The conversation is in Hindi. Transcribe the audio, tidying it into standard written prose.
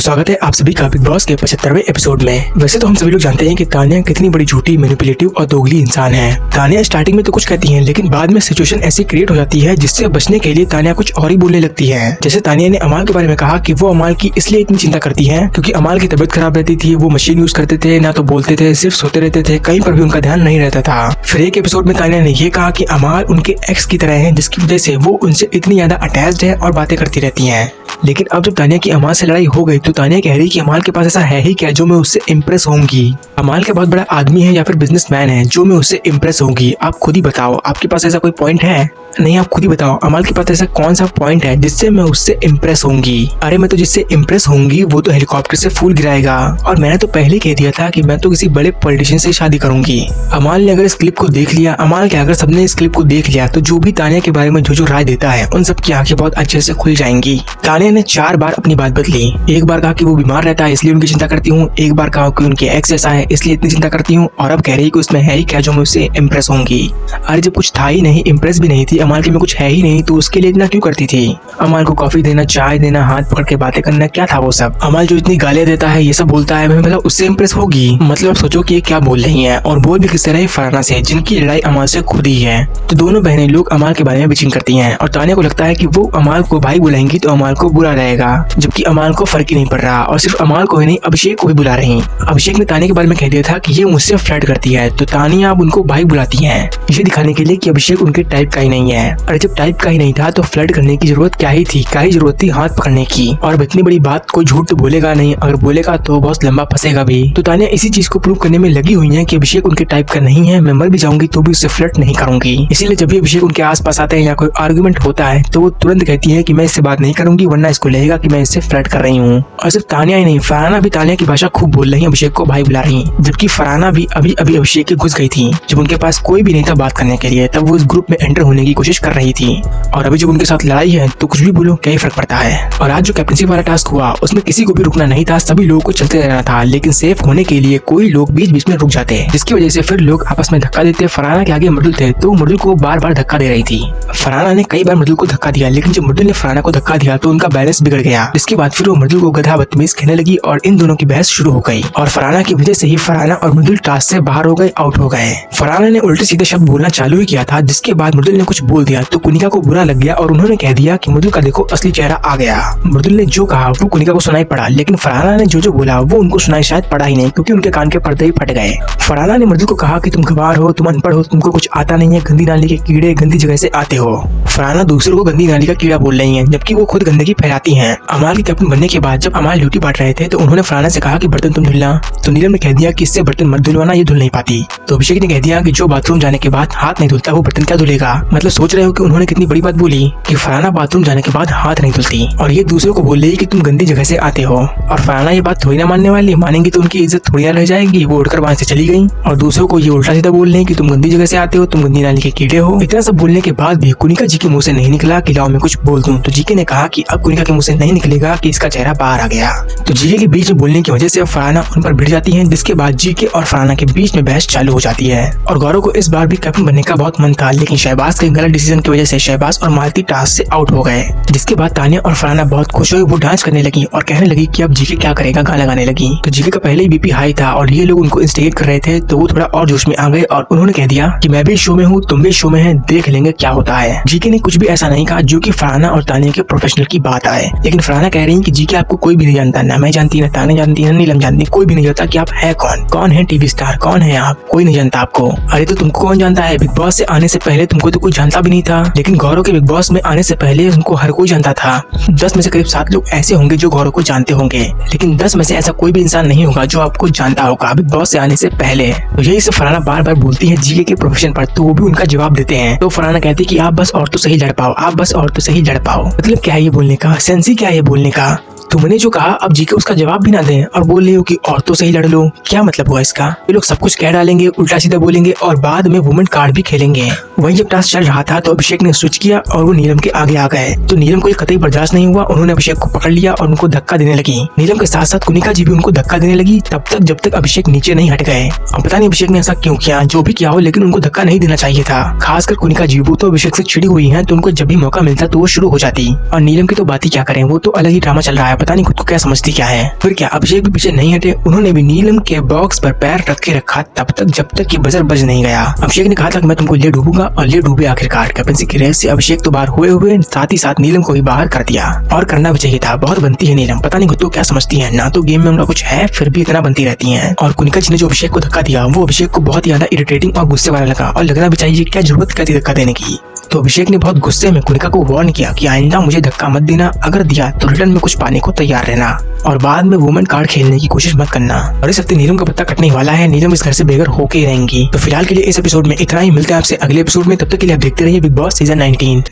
स्वागत है आप सभी का बिग बॉस के 75वें एपिसोड में। वैसे तो हम सभी लोग जानते हैं कि तानिया कितनी बड़ी झूठी, मैनिपुलेटिव और दोगली इंसान है। तानिया स्टार्टिंग में तो कुछ कहती है, लेकिन बाद में सिचुएशन ऐसी क्रिएट हो जाती है जिससे बचने के लिए तानिया कुछ और ही बोलने लगती है। जैसे तानिया ने अमाल के बारे में कहा कि वो अमाल की इसलिए इतनी चिंता करती है क्योंकि अमाल की तबीयत खराब रहती थी, वो मशीन यूज करते थे, ना तो बोलते थे, सिर्फ सोते रहते थे, कहीं पर भी उनका ध्यान नहीं रहता था। फिर एक एपिसोड में तानिया ने ये कहा कि अमाल उनके एक्स की तरह है, जिसकी वजह से वो उनसे इतनी ज्यादा अटैच्ड है और बातें करती रहती है। लेकिन अब जब तानिया की अमाल से लड़ाई हो गई तो तानिया कह रही कि अमाल के पास ऐसा है ही क्या जो मैं उससे इम्प्रेस होंगी। अमाल के बहुत बड़ा आदमी है या फिर बिजनेसमैन है जो मैं उससे इम्प्रेस होंगी। आप खुद ही बताओ, आपके पास ऐसा कोई पॉइंट है? नहीं, आप खुद ही बताओ अमाल के पास ऐसा कौन सा पॉइंट है जिससे मैं उससे इम्प्रेस होंगी। अरे मैं तो जिससे इम्प्रेस होंगी वो तो हेलीकॉप्टर से फूल गिराएगा, और मैंने तो पहले कह दिया था कि मैं तो किसी बड़े पॉलिटिशियन से शादी करूंगी। अमाल ने अगर इस क्लिप को देख लिया, अमाल के अगर सबने इस क्लिप को देख लिया तो जो भी तानिया के बारे में जो राय देता है उन सब की आंखें बहुत अच्छे से खुल जाएंगी। तानिया ने 4 बार अपनी बात बदली। एक बार कहा कि वो बीमार रहता है इसलिए उनकी चिंता करती हूँ, एक बार कहा कि उनके एक्स ऐसा है इसलिए इतनी चिंता करती हूँ, और अब कह रही कि उसमें है ही क्या जो मैं उससे इम्प्रेस होंगी। अरे जब कुछ था ही नहीं, इम्प्रेस भी नहीं थी, अमाल के में कुछ है ही नहीं, तो उसके लिए इतना क्यों करती थी? अमाल को कॉफी देना, चाय देना, हाथ पकड़ के बातें करना, क्या था वो सब? अमाल जो इतनी गालियां देता है, ये सब बोलता है, मतलब उससे इम्प्रेस होगी? मतलब आप सोचो कि ये क्या बोल रही है, और बोल भी किस तरह फराना से, जिनकी लड़ाई अमाल से खुद ही है। तो दोनों बहनें लोग अमाल के बारे में बिचिंग करती हैं, और तानिया को लगता है कि वो अमाल को भाई बुलाएंगी तो अमाल को बुरा रहेगा, जबकि अमाल को फर्क ही नहीं पड़ रहा, और सिर्फ अमाल को ही नहीं अभिषेक को भी बुला रही। अभिषेक ने तानिया के बारे में कह दिया था कि ये मुझसे फ्लर्ट करती है, तो तानिया अब उनको भाई बुलाती है, इसे दिखाने के लिए कि अभिषेक उनके टाइप का ही नहीं है। अरे जब टाइप का ही नहीं था तो फ्लर्ट करने की जरूरत क्या ही थी? क्या ही जरूरत थी हाथ पकड़ने की? और इतनी बड़ी बात कोई झूठ तो बोलेगा नहीं, अगर बोलेगा तो बहुत लंबा फंसेगा भी। तो तानिया इसी चीज को प्रूव करने में लगी हुई है कि अभिषेक उनके टाइप का नहीं है, मैं मर भी जाऊंगी तो भी उससे फ्लर्ट नहीं करूंगी। इसीलिए जब भी अभिषेक उनके आसपास आते हैं या कोई आर्गुमेंट होता है तो वो तुरंत कहती है कि मैं इससे बात नहीं करूंगी, वरना इसको लगेगा कि मैं इससे फ्लर्ट कर रही हूँ। और सिर्फ तानिया ही नहीं, फरहाना भी तानिया की भाषा खूब बोल रही है, अभिषेक को भाई बुला रही, जबकि फरहाना भी अभी अभिषेक के घुस गई थी। जब उनके पास कोई भी नहीं था बात करने के लिए, तब वो इस ग्रुप में एंटर होने की कोशिश कर रही थी। और अभी जब उनके साथ लड़ाई है तो कुछ भी बोलो, क्या ही फर्क पड़ता है। और आज जो कैप्टनसी वाला टास्क हुआ उसमें किसी को भी रुकना नहीं था, सभी लोगों को चलते रहना था, लेकिन सेफ होने के लिए कोई लोग बीच बीच में रुक जाते, जिसकी वजह से फिर लोग आपस में धक्का देते। फरहाना के आगे मृदुल थे तो मृदुल को बार बार धक्का दे रही थी। फरहाना ने कई बार मृदुल को धक्का दिया, लेकिन जब मृदुल ने फरहाना को धक्का दिया तो उनका बैलेंस बिगड़ गया। इसके बाद फिर वो मृदुल को गधा बदतमीज कहने लगी और इन दोनों की बहस शुरू हो गई, और फरहाना की वजह से ही फरहाना और मृदुल टास्क से बाहर हो गए, आउट हो गए। फरहाना ने उल्टे सीधे शब्द बोलना चालू ही किया था, जिसके बाद मृदुल ने कुछ बोल दिया तो कुनिका को बुरा लग गया और उन्होंने कह दिया कि मृदुल का देखो असली चेहरा आ गया। मृदुल ने जो कहा वो कुनिका को सुनाई पड़ा, लेकिन फरहाना ने जो बोला वो उनको सुनाई शायद पड़ा ही नहीं, क्योंकि उनके कान के पर्दे ही फट गए। फरहाना ने मृदुल को कहा कि तुम गवार हो, तुम अनपढ़ हो, तुमको कुछ आता नहीं है, गंदी नाली के कीड़े, गंदी जगह से आते हो। फरहाना दूसरों को गंदी नाली का कीड़ा बोल रही है, जबकि वो खुद गंदगी फैलाती हैं। अमाल के कैप्टन बनने के बाद जब अमाल ड्यूटी बांट रहे थे तो उन्होंने फरहाना से कहा कि बर्तन तुम धुलना, तो नीलम ने कह दिया कि इससे बर्तन मत धुलवाना, ये धुल नहीं पाती। तो अभिषेक ने कह दिया कि जो बाथरूम जाने के बाद हाथ नहीं धुलता वो बर्तन क्या धुलेगा। मतलब सोच रहे हो कि उन्होंने कितनी बड़ी बात बोली कि फरहाना बाथरूम जाने के बाद हाथ नहीं धुलती, और ये दूसरों को बोल रही कि तुम गंदी जगह से आते हो। और फरहाना ये बात थोड़ी ना मानने वाली, मानेंगी तो उनकी इज्जत थोड़ी ना रह जाएगी। वो उड़कर वहां से चली गई और दूसरों को ये उल्टा सीधा बोल रहे कि तुम गंदी जगह से आते हो, तुम गंदी नाली के कीड़े हो। इतना सब बोलने के बाद भी कुनिका जी के मुंह से नहीं निकला कि लाओ मैं कुछ बोल दूं, तो जीके ने कहा कि अब कुनिका के मुंह से नहीं निकलेगा कि इसका चेहरा बाहर आ गया। तो जीके के बीच में बोलने की वजह से अब फरहाना उन पर भिड़ जाती है, जिसके बाद जीके और फरहाना के बीच में बहस चालू हो जाती है। और गौरव को इस बार भी कैप्टन बनने का बहुत मन था, लेकिन शहबाज के गलत डिसीजन की वजह से शहबाज और मालती टास्क से आउट हो गए। जिसके बाद तानिया और फरहाना बहुत खुश हुई, वो डांस करने लगी और कहने लगी कि अब जीके क्या करेगा, गाना गाने लगी। तो जीके का पहले ही बीपी हाई था और ये लोग उनको इंस्टिगेट कर रहे थे, तो वो थोड़ा और जोश में आ गए और उन्होंने कह दिया कि मैं भी शो में हूँ, तुम भी शो में है, देख लेंगे क्या होता है। जीके ने कुछ भी ऐसा नहीं कहा जो कि फरहाना और तानिया के प्रोफेशनल की बात आए, लेकिन फरहाना कह रही कि जीके आपको कोई भी नहीं जानता, ना मैं जानती, ना तानिया जानती, ना नीलम जानती, कोई भी नहीं जानता कि आप है कौन है टीवी स्टार, कौन है आप, कोई नहीं जानता आपको। अरे तो तुमको कौन जानता है? बिग बॉस से आने से पहले तुमको तो कोई जानता भी नहीं था, लेकिन गौरव के बिग बॉस में आने से पहले उनको हर कोई जानता था। 10 में से करीब 7 लोग ऐसे होंगे जो गौरव को जानते होंगे, लेकिन 10 में से ऐसा कोई भी इंसान नहीं होगा जो आपको जानता होगा बिग बॉस से आने से पहले। तो यही सब फरहाना बार बार बोलती है जीके के प्रोफेशन पर, तो वो भी उनका जवाब देते हैं। तो फरहाना कहती है कि आप बस औरतों से ही लड़ पाओ, आप बस औरतों से ही लड़ पाओ। मतलब क्या है ये बोलने का सेंस ही क्या है ये बोलने का? तुमने जो कहा अब जीके उसका जवाब भी ना दें और बोल रहे हो कि औरतों से ही लड़ लो, क्या मतलब हुआ इसका? ये लोग सब कुछ कह डालेंगे, उल्टा सीधा बोलेंगे और बाद में वुमेन कार्ड भी खेलेंगे। वहीं जब टास्क चल रहा था तो अभिषेक ने स्विच किया और वो नीलम के आगे आ गए, तो नीलम को कतई बर्दाश्त नहीं हुआ, उन्होंने अभिषेक को पकड़ लिया और उनको धक्का देने लगी। नीलम के साथ साथ कुनिका जी भी उनको धक्का देने लगी, तब तक जब तक अभिषेक नीचे नहीं हट गए। अब पता नहीं अभिषेक ने ऐसा क्यों किया, जो भी किया हो, लेकिन उनको धक्का नहीं देना चाहिए था। खासकर कुनिका जी, वो तो अभिषेक से चिड़ी हुई है, तो उनको जब भी मौका मिलता तो वो शुरू हो जाती। और नीलम की तो बात ही क्या करें, वो तो अलग ही ड्रामा चल रहा है पता नहीं खुद को क्या समझती क्या है। फिर क्या अभिषेक भी पीछे नहीं हटे, उन्होंने भी नीलम के बॉक्स पर पैर रख के रखा तब तक जब तक कि बजर बज नहीं गया। अभिषेक ने कहा था कि मैं तुमको ले डूबूंगा और ले डूबे आखिरकार। कैप्टनसी की रेस से अभिषेक तो बाहर हुए साथ ही साथ नीलम को भी बाहर कर दिया और करना भी चाहिए था। बहुत बनती है नीलम, पता नहीं खुद को क्या समझती है, ना तो गेम में उनका कुछ है फिर भी इतना बनती रहती है। और कुनिका जी ने जो अभिषेक को धक्का दिया वो अभिषेक को बहुत ज्यादा इरिटेटिंग और गुस्से वाला लगा और लगना भी चाहिए क्या जरूरत क्या थी धक्का देने की। तो अभिषेक ने बहुत गुस्से में कुनिका को वार्न किया कि आइंदा मुझे धक्का मत देना, अगर दिया तो रिटर्न में कुछ पाने को तैयार रहना और बाद में वुमेन कार्ड खेलने की कोशिश मत करना। और इस हफ्ते नीलम का पत्ता कटने वाला है, नीलम इस घर से बेघर होके ही रहेंगी। तो फिलहाल के लिए इस एपिसोड में इतना ही, मिलते हैं आपसे अगले एपिसोड में, तब तक के लिए आप देखते रहिए बिग बॉस सीजन 19।